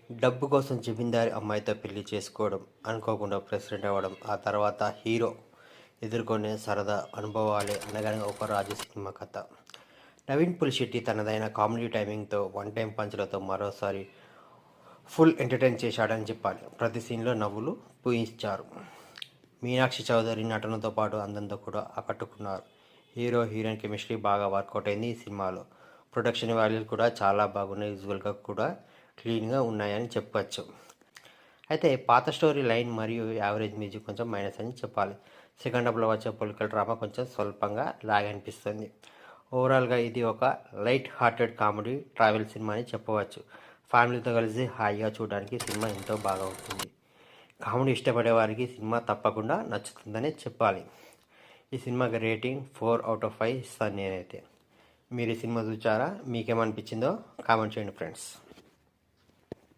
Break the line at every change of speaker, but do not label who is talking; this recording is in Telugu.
డబ్బు కోసం జమీందారి అమ్మాయితో పెళ్లి చేసుకోవడం, అనుకోకుండా ప్రెసిడెంట్ అవ్వడం, ఆ తర్వాత హీరో ఎదుర్కొనే సరదా అనుభవాలే 'అనగనగా ఒక రాజు' సినిమా కథ. నవీన్ పులిశెట్టి తనదైన కామెడీ టైమింగ్తో, వన్ టైం పంచ్లతో మరోసారి ఫుల్ ఎంటర్టైన్ చేశాడని చెప్పాలి. ప్రతి సీన్లో నవ్వులు పూయించారు. మీనాక్షి చౌదరి నటనతో పాటు అందంతో కూడా ఆకట్టుకున్నారు. హీరో హీరోయిన్ కెమిస్ట్రీ బాగా వర్కౌట్ అయింది ఈ సినిమాలో. ప్రొడక్షన్ వాల్యూలు కూడా చాలా బాగున్నాయి. విజువల్గా కూడా క్లీన్గా ఉన్నాయని చెప్పచ్చు. అయితే పాత స్టోరీ లైన్ మరియు యావరేజ్ మ్యూజిక్ కొంచెం మైనస్ అని చెప్పాలి. సెకండ్ హాఫ్లో వచ్చే పొలిటికల్ డ్రామా కొంచెం స్వల్పంగా లాగ్ అనిపిస్తుంది. ఓవరాల్గా ఇది ఒక light hearted comedy travel cinema అని చెప్పవచ్చు. ఫ్యామిలీతో కలిసి హాయిగా చూడడానికి సినిమా ఎంతో బాగా ఉంటుంది. కామెడీ ఇష్టపడే వారికి సినిమా తప్పకుండా నచ్చుతుందనే చెప్పాలి. ఈ సినిమాకి రేటింగ్ 4/5 ఇస్తాను నేనైతే. మీరు ఈ సినిమా చూచారా? మీకేమనిపించిందో కామెంట్ చేయండి ఫ్రెండ్స్.